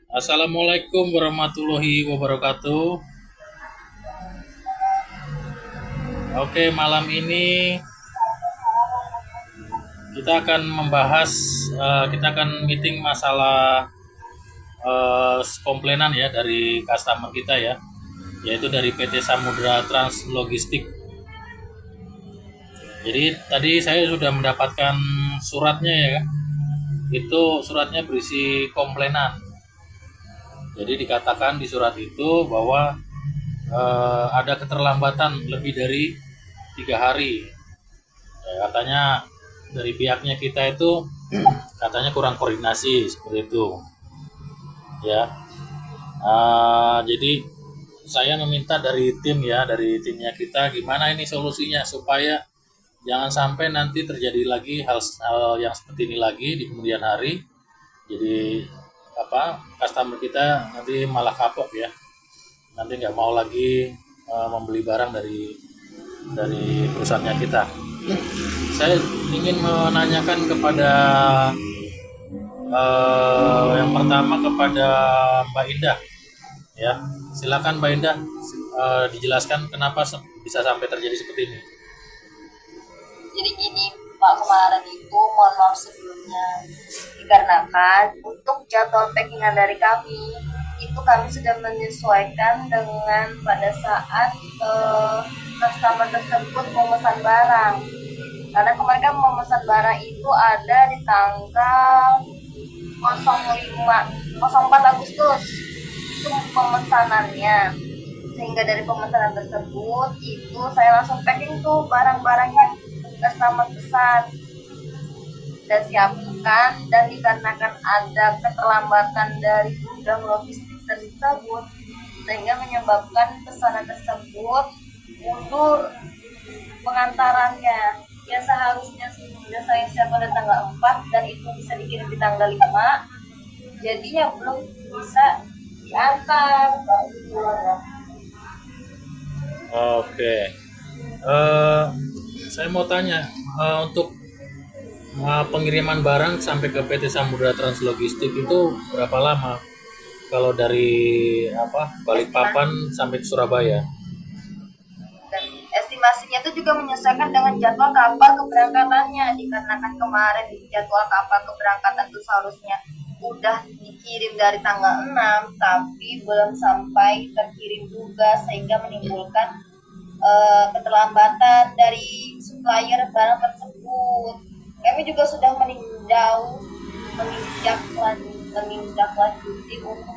Assalamualaikum warahmatullahi wabarakatuh. Oke, malam ini kita akan membahas, kita akan meeting masalah komplainan ya dari customer kita ya, yaitu dari PT Samudra Trans Logistik. Jadi tadi saya sudah mendapatkan suratnya ya, itu suratnya berisi komplainan. Jadi dikatakan di surat itu bahwa ada keterlambatan lebih dari 3 hari. Ya, katanya dari pihaknya kita itu katanya kurang koordinasi seperti itu ya. Jadi saya meminta dari tim ya, dari timnya kita, gimana ini solusinya supaya jangan sampai nanti terjadi lagi hal yang seperti ini lagi di kemudian hari. Jadi customer kita nanti malah kapok ya, nanti nggak mau lagi membeli barang dari perusahaannya kita. Saya ingin menanyakan kepada yang pertama kepada Mbak Indah ya. Silakan Mbak Indah, dijelaskan kenapa bisa sampai terjadi seperti ini. Jadi gini Pak, kemarin itu mohon maaf sebelumnya, dikarenakan untuk jadwal packingan dari kami itu kami sudah menyesuaikan dengan pada saat customer tersebut memesan barang, karena kemarin kan memesan barang itu ada di tanggal 04 Agustus itu pemesanannya, sehingga dari pemesanan tersebut itu saya langsung packing tuh barang-barang yang customer pesan dan siapkan, dan dikarenakan ada keterlambatan dari gudang logistik tersebut sehingga menyebabkan pesanan tersebut mundur pengantarannya, yang seharusnya sudah saya siapkan pada tanggal 4 dan itu bisa dikirim di tanggal 5, jadinya belum bisa diantar. Oke. Saya mau tanya, untuk pengiriman barang sampai ke PT Samudra Trans Logistik itu berapa lama? Kalau dari Balikpapan sampai ke Surabaya? Dan estimasinya itu juga menyesuaikan dengan jadwal kapal keberangkatannya, dikarenakan kemarin jadwal kapal keberangkatan itu seharusnya udah dikirim dari tanggal 6 tapi belum sampai terkirim juga, sehingga menimbulkan keterlambatan dari supplier barang tersebut. Kami juga sudah menindaklanjuti untuk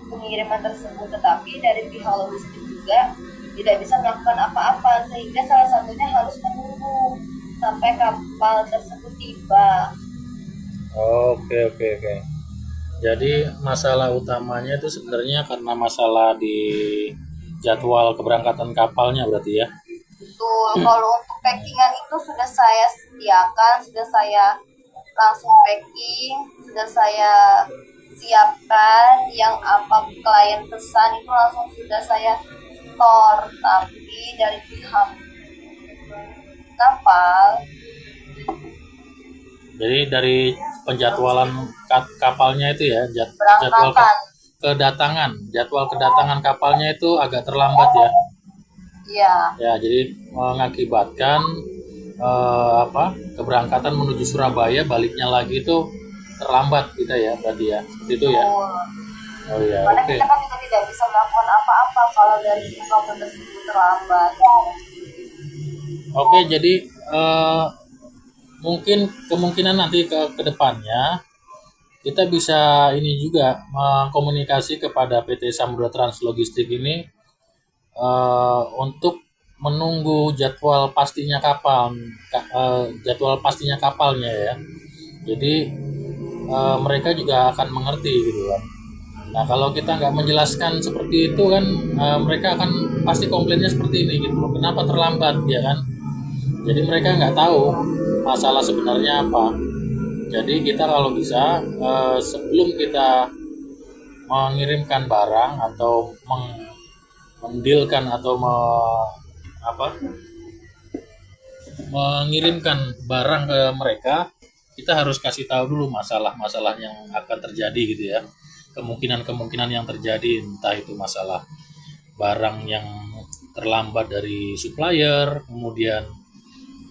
pengiriman tersebut, tetapi dari pihak logistik juga tidak bisa melakukan apa-apa, sehingga salah satunya harus menunggu sampai kapal tersebut tiba. Oke, oke, oke. Jadi masalah utamanya itu sebenarnya karena masalah di jadwal keberangkatan kapalnya berarti ya? Betul, kalau untuk packingan itu sudah saya sediakan, sudah saya langsung packing, sudah saya siapkan, yang apa klien pesan itu langsung sudah saya store, tapi dari pihak kapal. Jadi dari penjadwalan kapalnya itu ya, jadwal kedatangan kapalnya itu agak terlambat ya. Iya. Ya, jadi mengakibatkan keberangkatan menuju Surabaya, baliknya lagi itu terlambat kita ya, berarti ya, seperti itu ya. Oh ya, Karena oke. kita kan juga tidak bisa melakukan apa-apa kalau dari kapal tersebut terlambat. Oke, jadi mungkin kemungkinan nanti ke depannya kita bisa ini juga mengkomunikasi kepada PT Samudra Trans Logistik ini untuk menunggu jadwal pastinya kapalnya ya. Jadi mereka juga akan mengerti gitu kan. Nah, kalau kita nggak menjelaskan seperti itu kan, mereka akan pasti komplainnya seperti ini gitu loh. Kenapa terlambat ya kan? Jadi mereka nggak tahu masalah sebenarnya apa. Jadi kita kalau bisa sebelum kita mengirimkan barang atau mendilkan atau mengirimkan barang ke mereka, kita harus kasih tahu dulu masalah-masalah yang akan terjadi gitu ya. kemungkinan-kemungkinan yang terjadi, entah itu masalah barang yang terlambat dari supplier, kemudian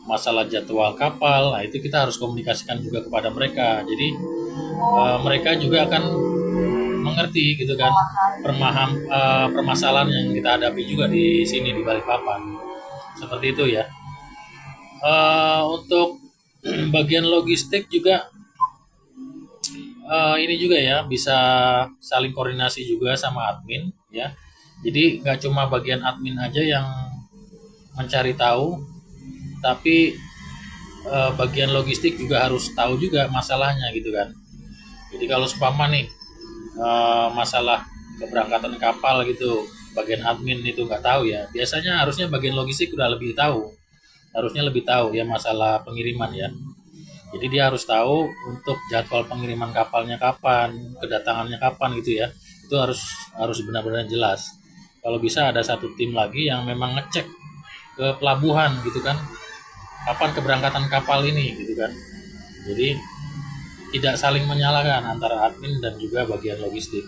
masalah jadwal kapal. Nah, itu kita harus komunikasikan juga kepada mereka. Jadi mereka juga akan mengerti gitu kan permasalahan yang kita hadapi juga di sini di Balikpapan. Seperti itu ya. Untuk bagian logistik juga ini juga ya, bisa saling koordinasi juga sama admin ya. Jadi nggak cuma bagian admin aja yang mencari tahu, tapi bagian logistik juga harus tahu juga masalahnya gitu kan. Jadi kalau seumpama nih masalah keberangkatan kapal gitu, bagian admin itu nggak tahu ya, biasanya harusnya bagian logistik udah lebih tahu, harusnya lebih tahu ya masalah pengiriman ya. Jadi dia harus tahu untuk jadwal pengiriman kapalnya kapan, kedatangannya kapan gitu ya. Itu harus benar-benar jelas. Kalau bisa ada satu tim lagi yang memang ngecek ke pelabuhan gitu kan, kapan keberangkatan kapal ini gitu kan. Jadi tidak saling menyalahkan antara admin dan juga bagian logistik.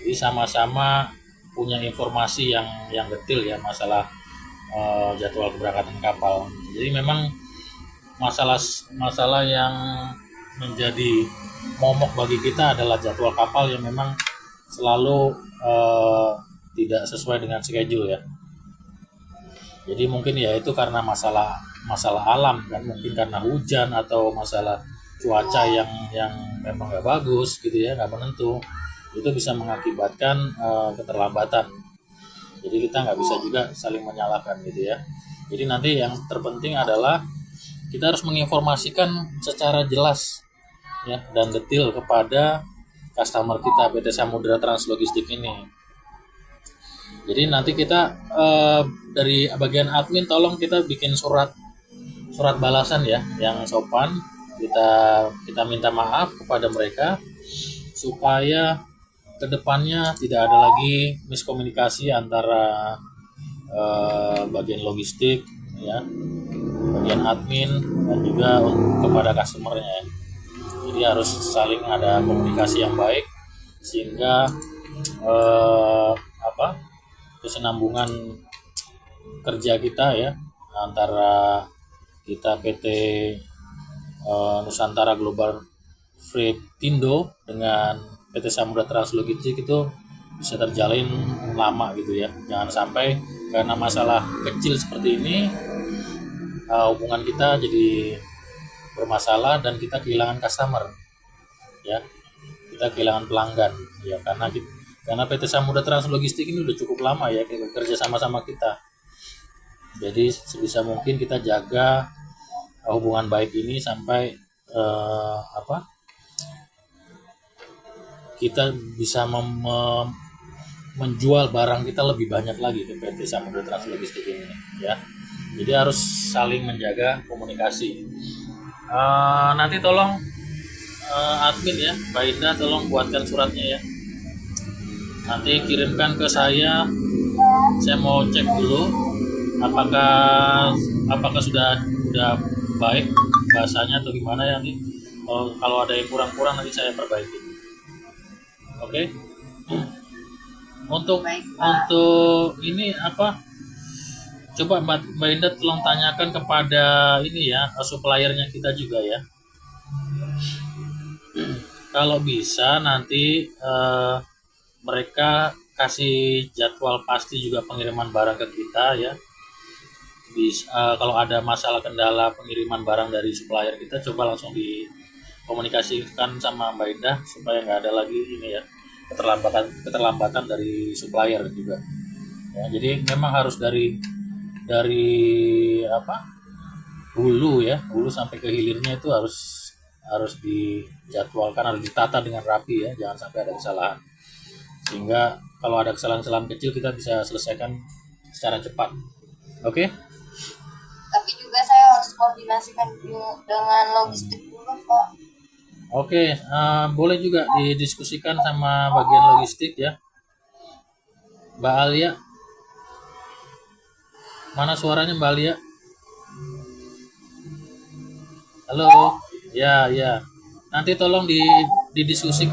Jadi sama-sama punya informasi yang detail ya masalah jadwal keberangkatan kapal. Jadi memang masalah yang menjadi momok bagi kita adalah jadwal kapal yang memang selalu tidak sesuai dengan schedule ya. Jadi mungkin ya itu karena masalah alam kan, mungkin karena hujan atau masalah cuaca yang memang nggak bagus gitu ya, nggak menentu, itu bisa mengakibatkan keterlambatan. Jadi kita nggak bisa juga saling menyalahkan gitu ya. Jadi nanti yang terpenting adalah kita harus menginformasikan secara jelas ya dan detail kepada customer kita PT Samudra Trans Logistik ini. Jadi nanti kita dari bagian admin tolong kita bikin surat balasan ya yang sopan. Kita minta maaf kepada mereka supaya kedepannya tidak ada lagi miskomunikasi antara bagian logistik ya, bagian admin dan juga kepada customernya. Jadi harus saling ada komunikasi yang baik sehingga kesenambungan kerja kita ya antara kita PT Nusantara Global Freight Tindo dengan PT Samudra Trans Logistik itu bisa terjalin lama gitu ya. Jangan sampai karena masalah kecil seperti ini hubungan kita jadi bermasalah dan kita kehilangan customer ya, kita kehilangan pelanggan ya, karena PT Samudra Trans Logistik ini udah cukup lama ya kerja sama-sama kita. Jadi sebisa mungkin kita jaga hubungan baik ini sampai kita bisa menjual barang kita lebih banyak lagi ke PT Samudra Trans Logistik ini ya. Jadi harus saling menjaga komunikasi. Nanti tolong admin ya, Mbak Indah tolong buatkan suratnya ya. Nanti kirimkan ke saya mau cek dulu apakah sudah baik bahasanya atau gimana ya nanti. Kalau ada yang kurang nanti saya perbaiki. Oke. Untuk ini coba Mbak Indah tolong tanyakan kepada ini ya suppliernya kita juga ya. Kalau bisa nanti mereka kasih jadwal pasti juga pengiriman barang ke kita ya. Kalau ada masalah kendala pengiriman barang dari supplier kita, coba langsung dikomunikasikan sama Mbak Indah supaya nggak ada lagi ini ya keterlambatan dari supplier juga. Ya, jadi memang harus dari hulu sampai ke hilirnya itu harus dijadwalkan, harus ditata dengan rapi ya, jangan sampai ada kesalahan. Sehingga kalau ada kesalahan-kesalahan kecil kita bisa selesaikan secara cepat. Oke? Tapi juga saya harus koordinasikan dengan logistik dulu, Pak. Oke, boleh juga didiskusikan sama bagian logistik ya. Mbak Alia. Mana suaranya Mbak Alia? Halo? Ya. Nanti tolong didiskusikan